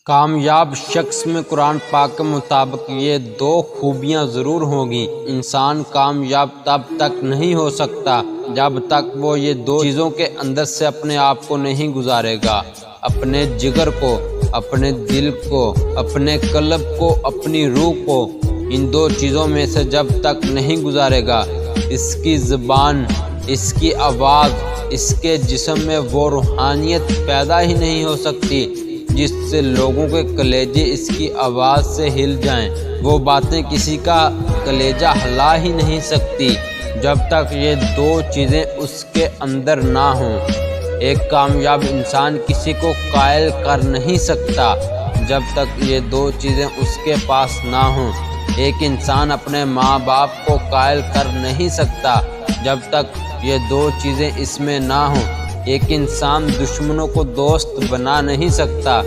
کامیاب شخص میں قرآن پاک کے مطابق یہ دو خوبیاں ضرور ہوں گی۔ انسان کامیاب تب تک نہیں ہو سکتا جب تک وہ یہ دو چیزوں کے اندر سے اپنے آپ کو نہیں گزارے گا، اپنے جگر کو، اپنے دل کو، اپنے قلب کو، اپنی روح کو۔ ان دو چیزوں میں سے جب تک نہیں گزارے گا، اس کی زبان، اس کی آواز، اس کے جسم میں وہ روحانیت پیدا ہی نہیں ہو سکتی جس سے لوگوں کے کلیجے اس کی آواز سے ہل جائیں۔ وہ باتیں کسی کا کلیجہ ہلا ہی نہیں سکتی جب تک یہ دو چیزیں اس کے اندر نہ ہوں۔ ایک کامیاب انسان کسی کو قائل کر نہیں سکتا جب تک یہ دو چیزیں اس کے پاس نہ ہوں۔ ایک انسان اپنے ماں باپ کو قائل کر نہیں سکتا جب تک یہ دو چیزیں اس میں نہ ہوں۔ ایک انسان دشمنوں کو دوست بنا نہیں سکتا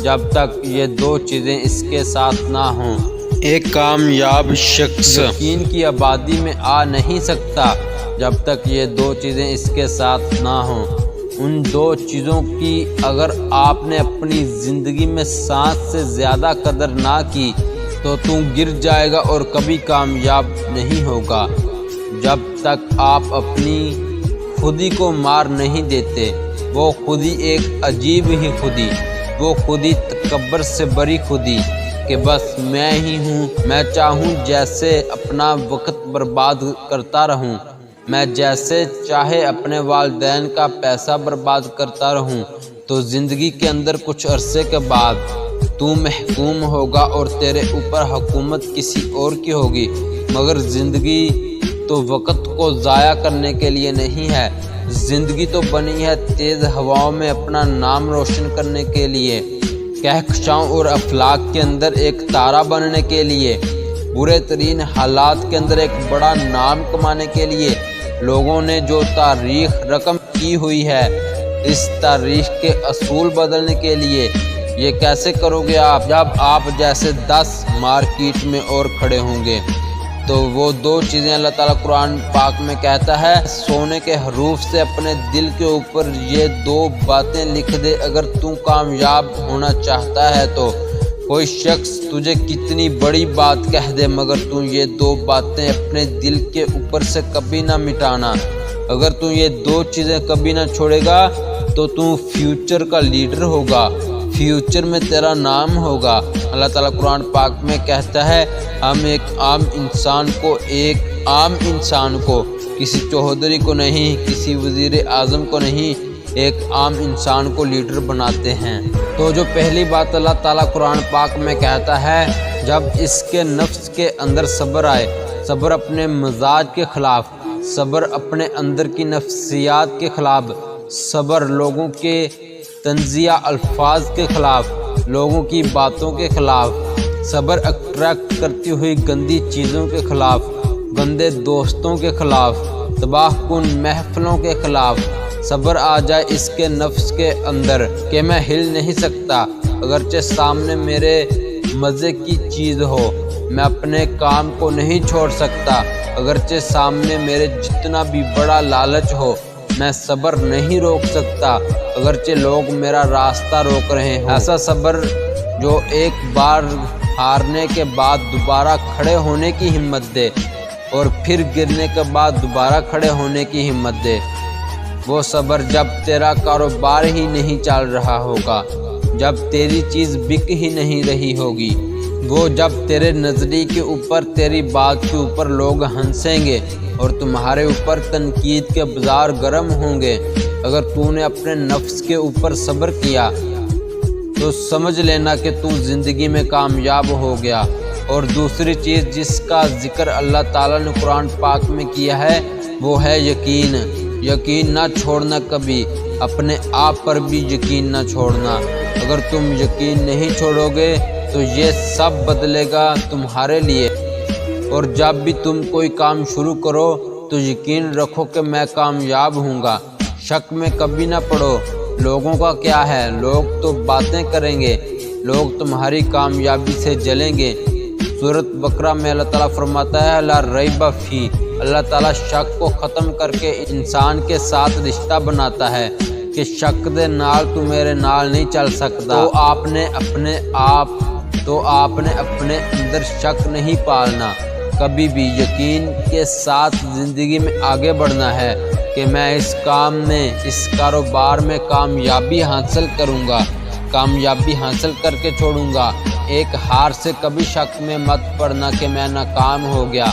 جب تک یہ دو چیزیں اس کے ساتھ نہ ہوں۔ ایک کامیاب شخص یقین کی آبادی میں آ نہیں سکتا جب تک یہ دو چیزیں اس کے ساتھ نہ ہوں۔ ان دو چیزوں کی اگر آپ نے اپنی زندگی میں سانس سے زیادہ قدر نہ کی تو گر جائے گا اور کبھی کامیاب نہیں ہوگا۔ جب تک آپ اپنی خودی کو مار نہیں دیتے، وہ خودی ایک عجیب ہی خودی، وہ خودی تکبر سے بری خودی کہ بس میں ہی ہوں، میں چاہوں جیسے اپنا وقت برباد کرتا رہوں، میں جیسے چاہے اپنے والدین کا پیسہ برباد کرتا رہوں، تو زندگی کے اندر کچھ عرصے کے بعد تو محکوم ہوگا اور تیرے اوپر حکومت کسی اور کی ہوگی۔ مگر زندگی تو وقت کو ضائع کرنے کے لیے نہیں ہے، زندگی تو بنی ہے تیز ہواؤں میں اپنا نام روشن کرنے کے لیے، کہکشاؤں اور افلاک کے اندر ایک تارہ بننے کے لیے، برے ترین حالات کے اندر ایک بڑا نام کمانے کے لیے۔ لوگوں نے جو تاریخ رقم کی ہوئی ہے، اس تاریخ کے اصول بدلنے کے لیے۔ یہ کیسے کرو گے آپ جب آپ جیسے 10 مارکیٹ میں اور کھڑے ہوں گے؟ تو وہ دو چیزیں اللہ تعالیٰ قرآن پاک میں کہتا ہے، سونے کے حروف سے اپنے دل کے اوپر یہ دو باتیں لکھ دے اگر تو کامیاب ہونا چاہتا ہے تو۔ کوئی شخص تجھے کتنی بڑی بات کہہ دے مگر تو یہ دو باتیں اپنے دل کے اوپر سے کبھی نہ مٹانا۔ اگر تو یہ دو چیزیں کبھی نہ چھوڑے گا تو فیوچر کا لیڈر ہوگا، فیوچر میں تیرا نام ہوگا۔ اللہ تعالیٰ قرآن پاک میں کہتا ہے، ہم ایک عام انسان کو، کسی چوہدری کو نہیں، کسی وزیر اعظم کو نہیں، ایک عام انسان کو لیڈر بناتے ہیں۔ تو جو پہلی بات اللہ تعالیٰ قرآن پاک میں کہتا ہے، جب اس کے نفس کے اندر صبر آئے، صبر اپنے مزاج کے خلاف، صبر اپنے اندر کی نفسیات کے خلاف، صبر لوگوں کے تنزیہ الفاظ کے خلاف، لوگوں کی باتوں کے خلاف، صبر اٹریکٹ کرتی ہوئی گندی چیزوں کے خلاف، گندے دوستوں کے خلاف، تباہ کن محفلوں کے خلاف۔ صبر آ جائے اس کے نفس کے اندر کہ میں ہل نہیں سکتا، اگرچہ سامنے میرے مزے کی چیز ہو، میں اپنے کام کو نہیں چھوڑ سکتا، اگرچہ سامنے میرے جتنا بھی بڑا لالچ ہو، میں صبر نہیں روک سکتا، اگرچہ لوگ میرا راستہ روک رہے ہیں۔ ایسا صبر جو ایک بار ہارنے کے بعد دوبارہ کھڑے ہونے کی ہمت دے اور پھر گرنے کے بعد دوبارہ کھڑے ہونے کی ہمت دے۔ وہ صبر جب تیرا کاروبار ہی نہیں چل رہا ہوگا، جب تیری چیز بک ہی نہیں رہی ہوگی، وہ جب تیرے نظریے کے اوپر، تیری بات کے اوپر لوگ ہنسیں گے اور تمہارے اوپر تنقید کے بازار گرم ہوں گے۔ اگر تو نے اپنے نفس کے اوپر صبر کیا تو سمجھ لینا کہ تو زندگی میں کامیاب ہو گیا۔ اور دوسری چیز جس کا ذکر اللہ تعالیٰ نے قرآن پاک میں کیا ہے وہ ہے یقین۔ یقین نہ چھوڑنا کبھی، اپنے آپ پر بھی یقین نہ چھوڑنا۔ اگر تم یقین نہیں چھوڑو گے تو یہ سب بدلے گا تمہارے لیے۔ اور جب بھی تم کوئی کام شروع کرو تو یقین رکھو کہ میں کامیاب ہوں گا۔ شک میں کبھی نہ پڑو، لوگوں کا کیا ہے، لوگ تو باتیں کریں گے، لوگ تمہاری کامیابی سے جلیں گے۔ سورۃ بقرہ میں اللہ تعالیٰ فرماتا ہے، لا ریب فیہ، اللہ تعالیٰ شک کو ختم کر کے انسان کے ساتھ رشتہ بناتا ہے۔ کہ شک دے نال تو میرے نال نہیں چل سکتا۔ تو آپ نے اپنے اندر شک نہیں پالنا، کبھی بھی یقین کے ساتھ زندگی میں آگے بڑھنا ہے کہ میں اس کام میں، اس کاروبار میں کامیابی حاصل کروں گا، کامیابی حاصل کر کے چھوڑوں گا۔ ایک ہار سے کبھی شک میں مت پڑنا کہ میں ناکام ہو گیا۔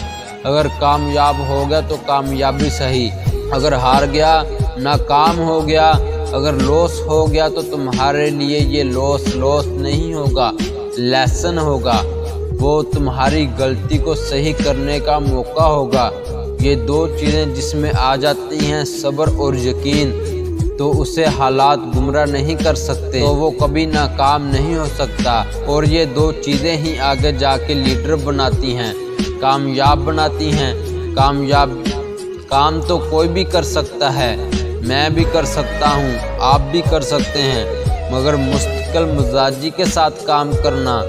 اگر کامیاب ہو گیا تو کامیابی صحیح، اگر ہار گیا، ناکام ہو گیا، اگر لاس ہو گیا تو تمہارے لیے یہ لاس نہیں ہوگا، لیسن ہوگا۔ وہ تمہاری غلطی کو صحیح کرنے کا موقع ہوگا۔ یہ دو چیزیں جس میں آ جاتی ہیں، صبر اور یقین، تو اسے حالات گمراہ نہیں کر سکتے، تو وہ کبھی ناکام نہیں ہو سکتا۔ اور یہ دو چیزیں ہی آگے جا کے لیڈر بناتی ہیں، کامیاب بناتی ہیں۔ کام تو کوئی بھی کر سکتا ہے، میں بھی کر سکتا ہوں، آپ بھی کر سکتے ہیں، مگر مستقل مزاجی کے ساتھ کام کرنا،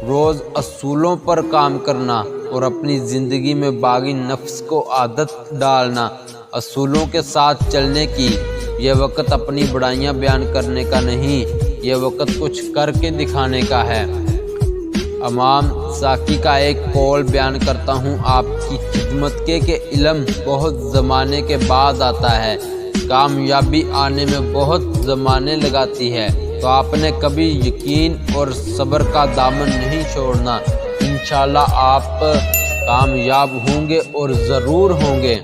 روز اصولوں پر کام کرنا اور اپنی زندگی میں باغی نفس کو عادت ڈالنا اصولوں کے ساتھ چلنے کی۔ یہ وقت اپنی بڑائیاں بیان کرنے کا نہیں، یہ وقت کچھ کر کے دکھانے کا ہے۔ امام ساقی کا ایک قول بیان کرتا ہوں آپ کی خدمت کے کہ علم بہت زمانے کے بعد آتا ہے، کامیابی آنے میں بہت زمانے لگاتی ہے۔ تو آپ نے کبھی یقین اور صبر کا دامن نہیں چھوڑنا۔ انشاءاللہ آپ کامیاب ہوں گے اور ضرور ہوں گے۔